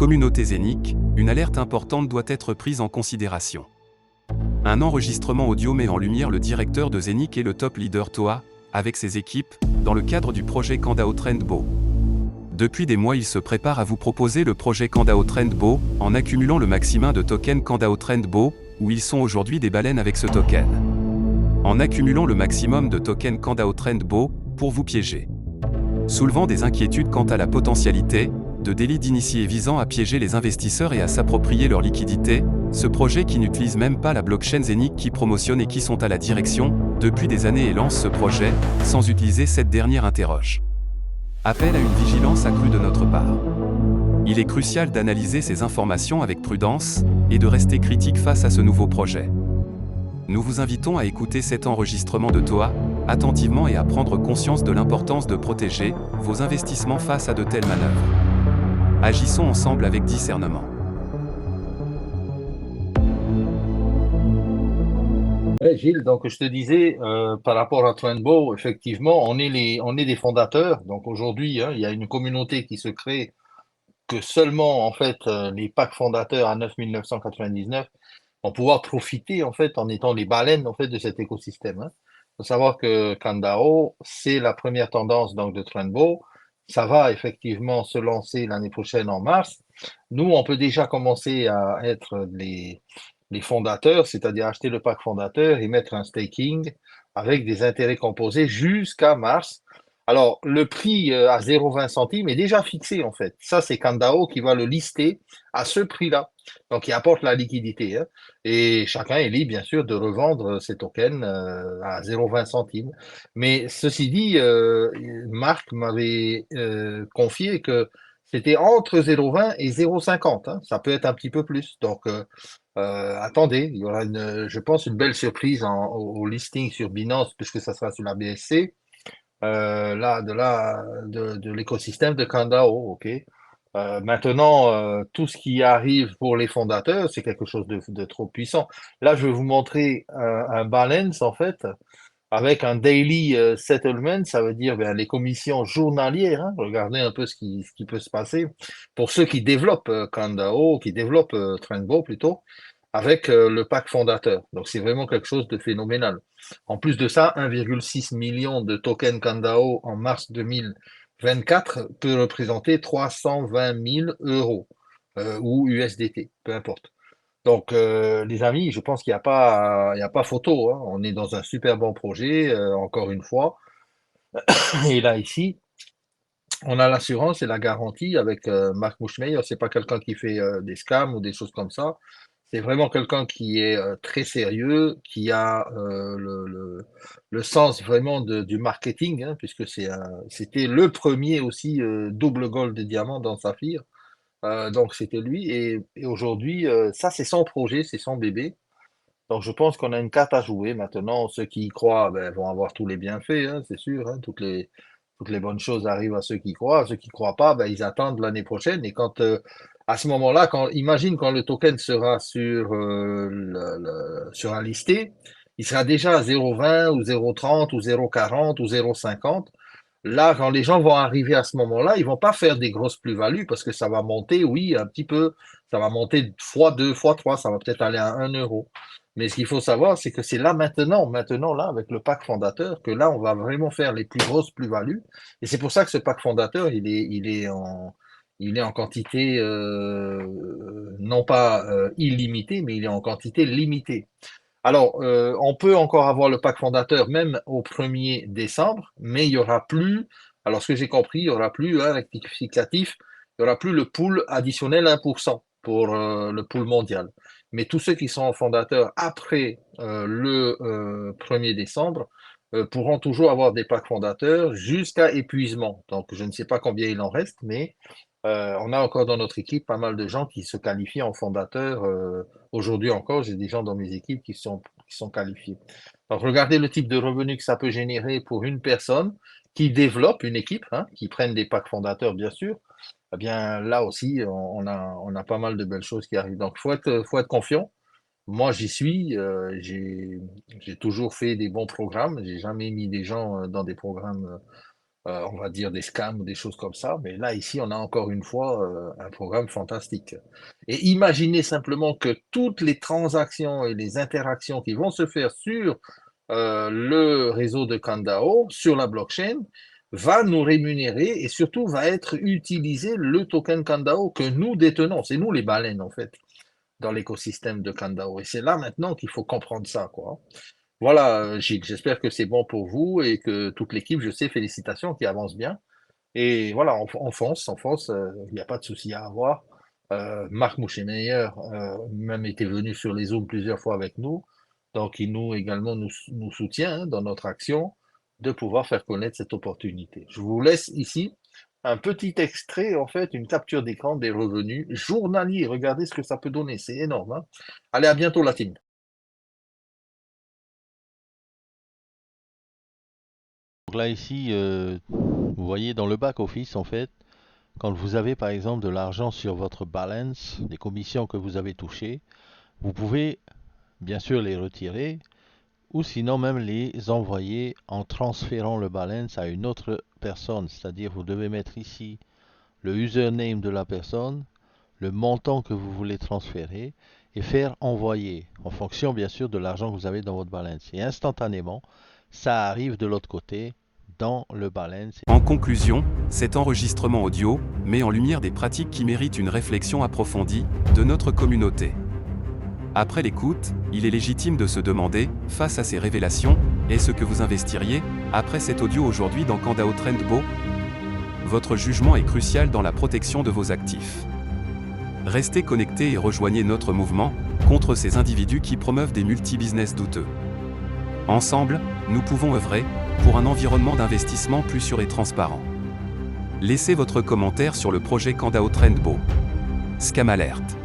communauté zénique, une alerte importante doit être prise en considération. Un enregistrement audio met en lumière le directeur de Zénic et le top leader Toa, avec ses équipes, dans le cadre du projet Kandao Trendbow. Depuis des mois, il se prépare à vous proposer le projet Kandao Trendbow, en accumulant le maximum de tokens Kandao Trendbow, où ils sont aujourd'hui des baleines avec ce token. En accumulant le maximum de tokens Kandao Trendbow, pour vous piéger. Soulevant des inquiétudes quant à la potentialité de délits d'initiés visant à piéger les investisseurs et à s'approprier leur liquidité, ce projet qui n'utilise même pas la blockchain Zénic qui promotionne et qui sont à la direction, depuis des années et lance ce projet, sans utiliser cette dernière interroge. Appel à une vigilance accrue de notre part. Il est crucial d'analyser ces informations avec prudence, et de rester critique face à ce nouveau projet. Nous vous invitons à écouter cet enregistrement de Toa, attentivement et à prendre conscience de l'importance de protéger vos investissements face à de telles manœuvres. Agissons ensemble avec discernement. Ouais, Gilles, donc je te disais, par rapport à Trendbow, effectivement, on est des fondateurs. Donc aujourd'hui, hein, il y a une communauté qui se crée que seulement en fait les packs fondateurs à 9 999 vont pouvoir profiter en fait en étant les baleines en fait de cet écosystème. Hein. Faut savoir que Kandao, c'est la première tendance donc de Trendbow. Ça va effectivement se lancer l'année prochaine en mars. Nous, on peut déjà commencer à être les fondateurs, c'est-à-dire acheter le pack fondateur et mettre un staking avec des intérêts composés jusqu'à mars. Alors, le prix à 0,20 centimes est déjà fixé en fait. Ça, c'est Kandao qui va le lister à ce prix-là. Donc, il apporte la liquidité. Hein. Et chacun est libre, bien sûr, de revendre ses tokens à 0,20 centimes. Mais ceci dit, Marc m'avait confié que c'était entre 0,20 et 0,50. Hein. Ça peut être un petit peu plus. Donc, attendez, il y aura je pense, une belle surprise au listing sur Binance, puisque ça sera sur la BSC, de l'écosystème de Kandao, ok? Maintenant, tout ce qui arrive pour les fondateurs, c'est quelque chose de trop puissant. Là, je vais vous montrer un balance, en fait, avec un daily settlement, ça veut dire ben, les commissions journalières. Hein, regardez un peu ce qui peut se passer pour ceux qui développent Kandao, qui développent Trendbow plutôt, avec le pack fondateur. Donc c'est vraiment quelque chose de phénoménal. En plus de ça, 1,6 million de tokens Kandao en mars 2024 peut représenter 320 000 euros ou USDT, peu importe. Donc, les amis, je pense qu'il y a pas photo. Hein. On est dans un super bon projet, encore une fois. Et là, ici, on a l'assurance et la garantie avec Marc Mouchmeyer. C'est pas quelqu'un qui fait des scams ou des choses comme ça. C'est vraiment quelqu'un qui est très sérieux, qui a le sens vraiment du marketing, hein, puisque c'était le premier aussi double gold de diamant dans Saphir. Donc c'était lui et aujourd'hui, ça c'est son projet, c'est son bébé. Donc je pense qu'on a une carte à jouer maintenant. Ceux qui y croient ben, vont avoir tous les bienfaits, hein, c'est sûr. Hein, toutes les bonnes choses arrivent à ceux qui croient. Ceux qui croient pas, ben, ils attendent l'année prochaine. Et quand à ce moment-là, imagine quand le token sera sur un listé, il sera déjà à 0,20 ou 0,30 ou 0,40 ou 0,50. Là, quand les gens vont arriver à ce moment-là, ils vont pas faire des grosses plus-values parce que ça va monter, oui, un petit peu. Ça va monter fois 2, fois 3, ça va peut-être aller à 1 euro. Mais ce qu'il faut savoir, c'est que c'est là maintenant, là, avec le pack fondateur, que là, on va vraiment faire les plus grosses plus-values. Et c'est pour ça que ce pack fondateur, il est en quantité, non pas illimitée, mais il est en quantité limitée. Alors, on peut encore avoir le pack fondateur même au 1er décembre, mais il y aura plus, alors ce que j'ai compris, il y aura plus un rectificatif, il y aura plus le pool additionnel 1% pour le pool mondial. Mais tous ceux qui sont fondateurs après le 1er décembre pourront toujours avoir des packs fondateurs jusqu'à épuisement. Donc, je ne sais pas combien il en reste, mais on a encore dans notre équipe pas mal de gens qui se qualifient en fondateurs. Aujourd'hui encore, j'ai des gens dans mes équipes qui sont qualifiés. Donc, regardez le type de revenu que ça peut générer pour une personne qui développe une équipe, hein, qui prennent des packs fondateurs, bien sûr. Eh bien, là aussi, on a pas mal de belles choses qui arrivent. Donc, faut être confiant. Moi, j'y suis. J'ai toujours fait des bons programmes. J'ai jamais mis des gens dans des programmes on va dire des scams ou des choses comme ça. Mais là, ici, on a encore une fois un programme fantastique. Et imaginez simplement que toutes les transactions et les interactions qui vont se faire sur le réseau de Kandao, sur la blockchain, va nous rémunérer et surtout va être utilisé le token Kandao que nous détenons. C'est nous les baleines, en fait, dans l'écosystème de Kandao. Et c'est là maintenant qu'il faut comprendre ça, quoi. Voilà, Gilles, j'espère que c'est bon pour vous et que toute l'équipe, je sais, félicitations, qui avance bien. Et voilà, on fonce, il n'y a pas de souci à avoir. Marc Mouchemeyer même était venu sur les Zooms plusieurs fois avec nous, donc il nous également nous soutient hein, dans notre action de pouvoir faire connaître cette opportunité. Je vous laisse ici un petit extrait, en fait, une capture d'écran des revenus journaliers. Regardez ce que ça peut donner, c'est énorme. Hein. Allez, à bientôt la team. Donc là ici, vous voyez dans le back-office en fait, quand vous avez par exemple de l'argent sur votre balance, des commissions que vous avez touchées, vous pouvez bien sûr les retirer ou sinon même les envoyer en transférant le balance à une autre personne. C'est-à-dire vous devez mettre ici le username de la personne, le montant que vous voulez transférer et faire envoyer en fonction bien sûr de l'argent que vous avez dans votre balance. Et instantanément, ça arrive de l'autre côté dans le balance. En conclusion, cet enregistrement audio met en lumière des pratiques qui méritent une réflexion approfondie de notre communauté. Après l'écoute, il est légitime de se demander, face à ces révélations, est-ce que vous investiriez, après cet audio aujourd'hui dans Kandao Trendbo? Votre jugement est crucial dans la protection de vos actifs. Restez connectés et rejoignez notre mouvement contre ces individus qui promeuvent des multi-business douteux. Ensemble, nous pouvons œuvrer pour un environnement d'investissement plus sûr et transparent. Laissez votre commentaire sur le projet Kandao Trendbo. Scam Alert.